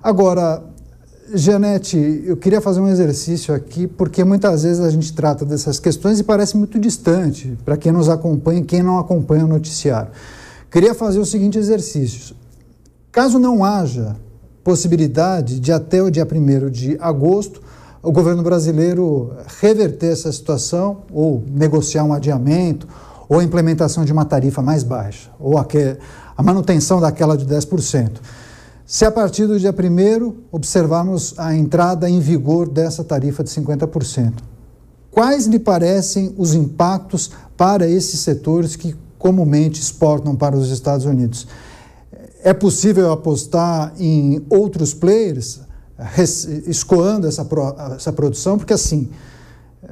Agora, Janete, eu queria fazer um exercício aqui, porque muitas vezes a gente trata dessas questões e parece muito distante para quem nos acompanha e quem não acompanha o noticiário. Queria fazer o seguinte exercício. Caso não haja possibilidade de até o dia 1º de agosto, o governo brasileiro reverter essa situação ou negociar um adiamento ou a implementação de uma tarifa mais baixa ou a manutenção daquela de 10%. Se a partir do dia 1º observarmos a entrada em vigor dessa tarifa de 50%, quais lhe parecem os impactos para esses setores que comumente exportam para os Estados Unidos? É possível apostar em outros players escoando essa produção? Porque assim,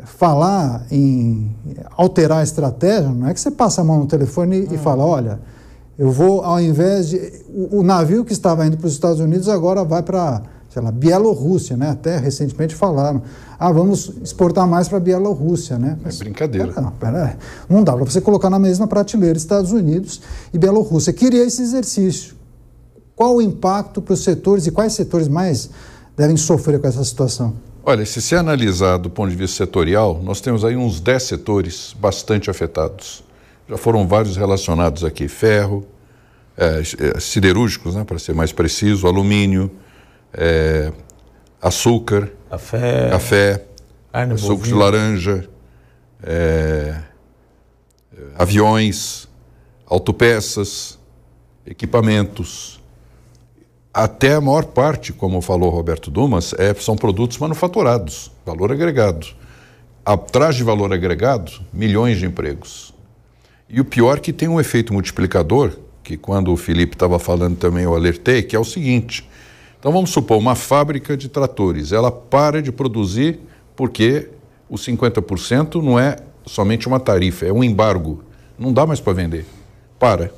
falar em alterar a estratégia não é que você passa a mão no telefone e fala, olha, eu vou, ao invés de... O navio que estava indo para os Estados Unidos agora vai para, sei lá, Bielorrússia, né? Até recentemente falaram, vamos exportar mais para a Bielorrússia, né? Mas, é brincadeira. Não dá para você colocar na mesma prateleira Estados Unidos e Bielorrússia. Queria esse exercício. Qual o impacto para os setores e quais setores mais devem sofrer com essa situação? Olha, se você analisar do ponto de vista setorial, nós temos aí uns 10 setores bastante afetados. Já foram vários relacionados aqui, ferro, siderúrgicos, né, para ser mais preciso, alumínio, açúcar, café sucos de laranja, aviões, autopeças, equipamentos. Até a maior parte, como falou Roberto Dumas, são produtos manufaturados, valor agregado. Atrás de valor agregado, milhões de empregos. E o pior é que tem um efeito multiplicador, que quando o Felipe estava falando também eu alertei, que é o seguinte. Então vamos supor, uma fábrica de tratores, ela para de produzir porque os 50% não é somente uma tarifa, é um embargo. Não dá mais para vender. Para.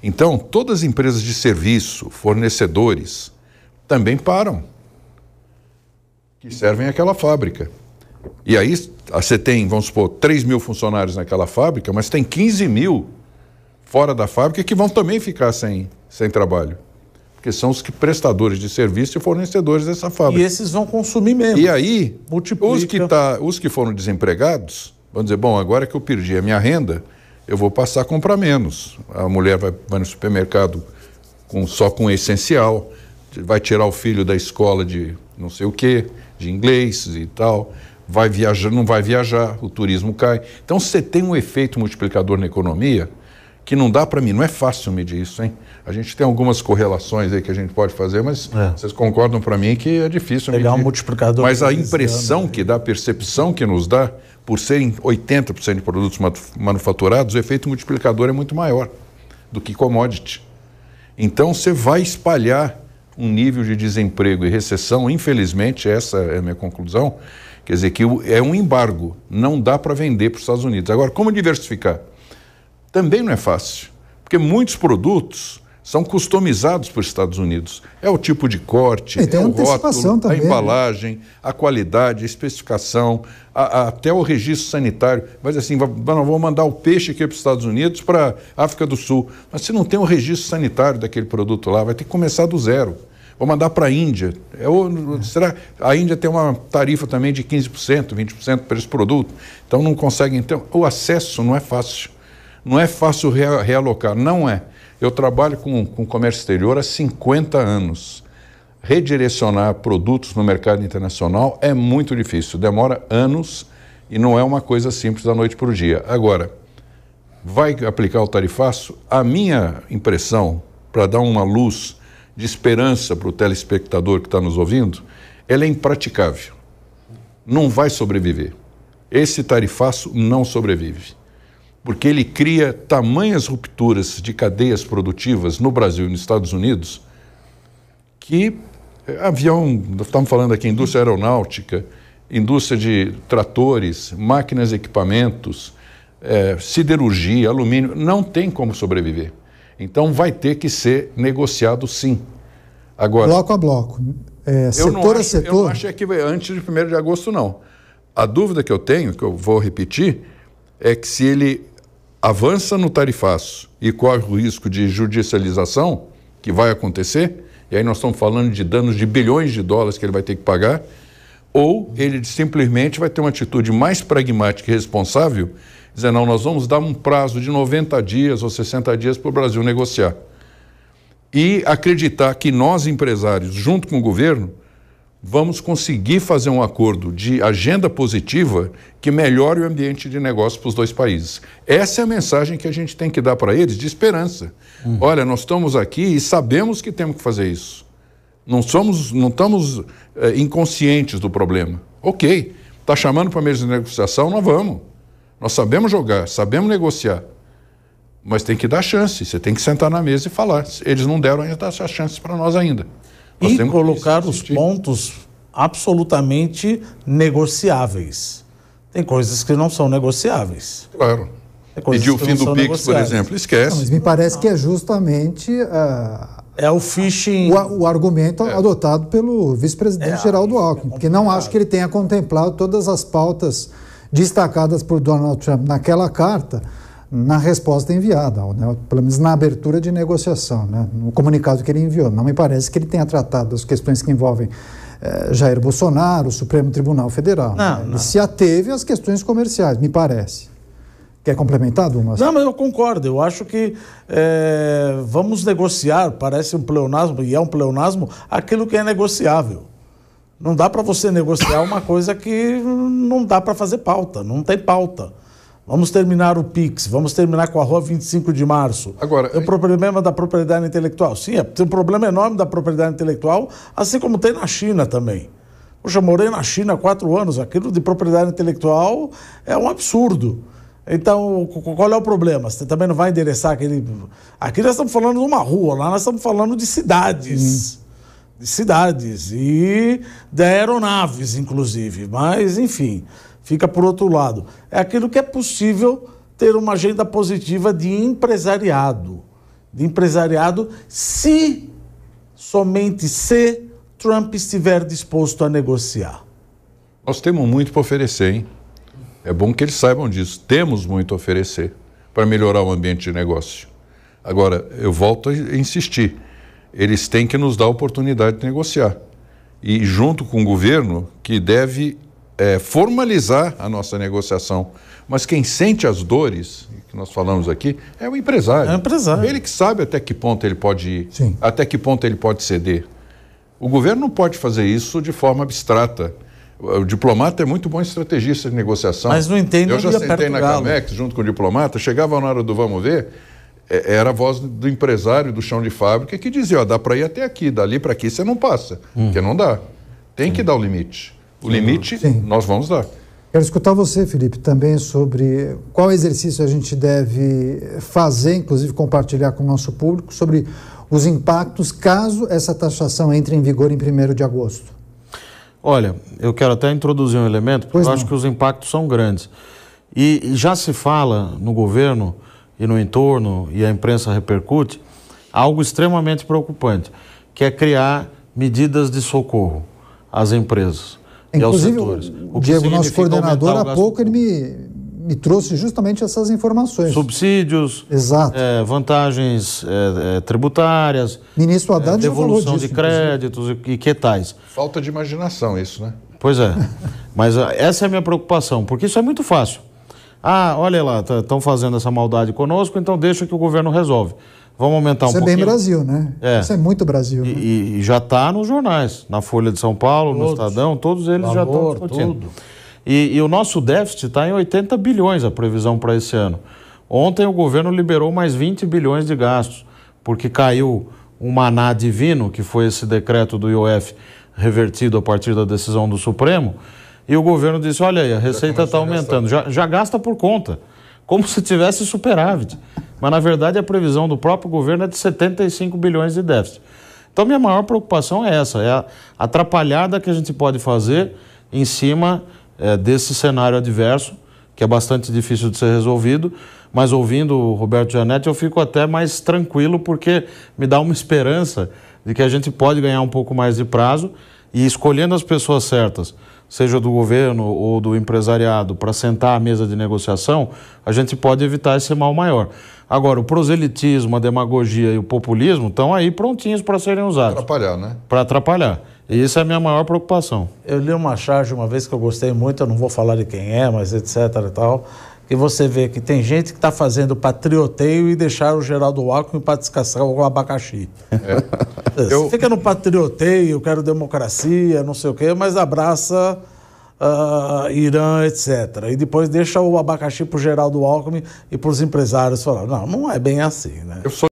Então, todas as empresas de serviço, fornecedores, também param, que servem àquela fábrica. E aí você tem, vamos supor, 3 mil funcionários naquela fábrica, mas tem 15 mil fora da fábrica que vão também ficar sem trabalho. Porque são os prestadores de serviço e fornecedores dessa fábrica. E esses vão consumir mesmo. E aí, os que foram desempregados, vão dizer, bom, agora que eu perdi a minha renda, eu vou passar a comprar menos. A mulher vai no supermercado só com o essencial, vai tirar o filho da escola de não sei o quê, de inglês e tal, vai viajar, não vai viajar, o turismo cai. Então você tem um efeito multiplicador na economia que não dá para mim, não é fácil medir isso, hein? A gente tem algumas correlações aí que a gente pode fazer, mas vocês concordam para mim que é difícil pegar medir. Um multiplicador. Mas a impressão que dá, a percepção que nos dá, por serem 80% de produtos manufaturados, o efeito multiplicador é muito maior do que commodity. Então você vai espalhar um nível de desemprego e recessão, infelizmente, essa é a minha conclusão, quer dizer que é um embargo, não dá para vender para os Estados Unidos. Agora, como diversificar? Também não é fácil, porque muitos produtos são customizados para os Estados Unidos. É o tipo de corte, é o rótulo, também, a embalagem, a qualidade, a especificação, até o registro sanitário. Mas assim, vamos mandar o peixe aqui para os Estados Unidos, para a África do Sul. Mas se não tem o registro sanitário daquele produto lá, vai ter que começar do zero. Vou mandar para a Índia. Será a Índia tem uma tarifa também de 15%, 20% para esse produto? Então não consegue. Então, o acesso não é fácil. Não é fácil realocar, não é. Eu trabalho com comércio exterior há 50 anos. Redirecionar produtos no mercado internacional é muito difícil, demora anos e não é uma coisa simples da noite para o dia. Agora, vai aplicar o tarifaço? A minha impressão, para dar uma luz de esperança para o telespectador que está nos ouvindo, ela é impraticável. Não vai sobreviver. Esse tarifaço não sobrevive. Porque ele cria tamanhas rupturas de cadeias produtivas no Brasil e nos Estados Unidos que avião, estamos falando aqui, indústria aeronáutica, indústria de tratores, máquinas e equipamentos, siderurgia, alumínio, não tem como sobreviver. Então vai ter que ser negociado sim. Agora, bloco a bloco, setor a setor. Eu não acho que vai antes de 1º de agosto, não. A dúvida que eu tenho, que eu vou repetir, é que se ele avança no tarifaço e corre o risco de judicialização, que vai acontecer, e aí nós estamos falando de danos de bilhões de dólares que ele vai ter que pagar, ou ele simplesmente vai ter uma atitude mais pragmática e responsável, dizer, não, nós vamos dar um prazo de 90 dias ou 60 dias para o Brasil negociar. E acreditar que nós, empresários, junto com o governo, vamos conseguir fazer um acordo de agenda positiva que melhore o ambiente de negócio para os dois países. Essa é a mensagem que a gente tem que dar para eles, de esperança. Olha, nós estamos aqui e sabemos que temos que fazer isso. Não estamos inconscientes do problema. Ok, está chamando para a mesa de negociação, nós vamos. Nós sabemos jogar, sabemos negociar. Mas tem que dar chance, você tem que sentar na mesa e falar. Eles não deram essa chance para nós ainda. E colocar os pontos absolutamente negociáveis. Tem coisas que não são negociáveis. Claro. Pedir o fim do PIX, por exemplo, esquece. Não, mas me parece que é justamente o phishing... o argumento adotado pelo vice-presidente Geraldo Alckmin, porque não acho que ele tenha contemplado todas as pautas destacadas por Donald Trump naquela carta, na resposta enviada, né? Pelo menos na abertura de negociação, né? No comunicado que ele enviou. Não me parece que ele tenha tratado as questões que envolvem Jair Bolsonaro, o Supremo Tribunal Federal. Não. Ele se ateve às questões comerciais, me parece. Quer complementar, Dumas? Não, mas eu concordo. Eu acho que vamos negociar, parece um pleonasmo, e é um pleonasmo, aquilo que é negociável. Não dá para você negociar uma coisa que não dá para fazer pauta, não tem pauta. Vamos terminar o PIX, vamos terminar com a Rua 25 de Março. Agora, tem o problema da propriedade intelectual. Sim, tem um problema enorme da propriedade intelectual, assim como tem na China também. Poxa, eu morei na China há 4 anos, aquilo de propriedade intelectual é um absurdo. Então, qual é o problema? Você também não vai endereçar aquele... Aqui nós estamos falando de uma rua, lá nós estamos falando de cidades. De cidades e de aeronaves, inclusive. Mas, enfim... Fica por outro lado. É aquilo que é possível ter uma agenda positiva de empresariado. De empresariado, somente se Trump estiver disposto a negociar. Nós temos muito para oferecer, hein? É bom que eles saibam disso. Temos muito a oferecer para melhorar o ambiente de negócio. Agora, eu volto a insistir. Eles têm que nos dar a oportunidade de negociar. E junto com o governo, que deve... formalizar a nossa negociação. Mas quem sente as dores, que nós falamos aqui, é o empresário. É o empresário. Ele que sabe até que ponto ele pode ir, Sim. até que ponto ele pode ceder. O governo não pode fazer isso de forma abstrata. O diplomata é muito bom estrategista de negociação. Mas não entende. Eu já sentei na Camex junto com o diplomata, chegava na hora do vamos ver, era a voz do empresário do chão de fábrica que dizia, dá para ir até aqui, dali para aqui você não passa, porque não dá. Tem que dar o limite. O limite, nós vamos dar. Quero escutar você, Felipe, também sobre qual exercício a gente deve fazer, inclusive compartilhar com o nosso público, sobre os impactos caso essa taxação entre em vigor em 1º de agosto. Olha, eu quero até introduzir um elemento, porque eu acho que os impactos são grandes. E já se fala no governo e no entorno, e a imprensa repercute, algo extremamente preocupante, que é criar medidas de socorro às empresas. Inclusive, o Diego, nosso coordenador, há pouco, ele me trouxe justamente essas informações. Subsídios, vantagens tributárias, Ministro Haddad devolução disso, de créditos e que tais. Falta de imaginação isso, né? Pois é, mas essa é a minha preocupação, porque isso é muito fácil. Olha lá, estão fazendo essa maldade conosco, então deixa que o governo resolve. Vamos aumentar um pouquinho. Isso é bem Brasil, né? Isso é muito Brasil. Né? E já está nos jornais, na Folha de São Paulo, no Estadão, todos eles já estão discutindo. E o nosso déficit está em 80 bilhões, a previsão para esse ano. Ontem o governo liberou mais 20 bilhões de gastos, porque caiu um maná divino, que foi esse decreto do IOF revertido a partir da decisão do Supremo, e o governo disse, olha aí, a receita está aumentando, já gasta por conta, como se tivesse superávit. Mas, na verdade, a previsão do próprio governo é de 75 bilhões de déficit. Então, minha maior preocupação é essa, é a atrapalhada que a gente pode fazer em cima desse cenário adverso, que é bastante difícil de ser resolvido, mas ouvindo o Roberto Gianetti eu fico até mais tranquilo, porque me dá uma esperança de que a gente pode ganhar um pouco mais de prazo e, escolhendo as pessoas certas seja do governo ou do empresariado, para sentar à mesa de negociação, a gente pode evitar esse mal maior. Agora, o proselitismo, a demagogia e o populismo estão aí prontinhos para serem usados. Para atrapalhar, né? Para atrapalhar. E essa é a minha maior preocupação. Eu li uma charge uma vez que eu gostei muito, eu não vou falar de quem é, mas etc e tal, que você vê que tem gente que está fazendo patrioteio e deixar o Geraldo Alckmin para descascar o abacaxi. Você fica no patrioteio, quero democracia, não sei o quê, mas abraça Irã, etc. E depois deixa o abacaxi para o Geraldo Alckmin e para os empresários falar, não é bem assim, né?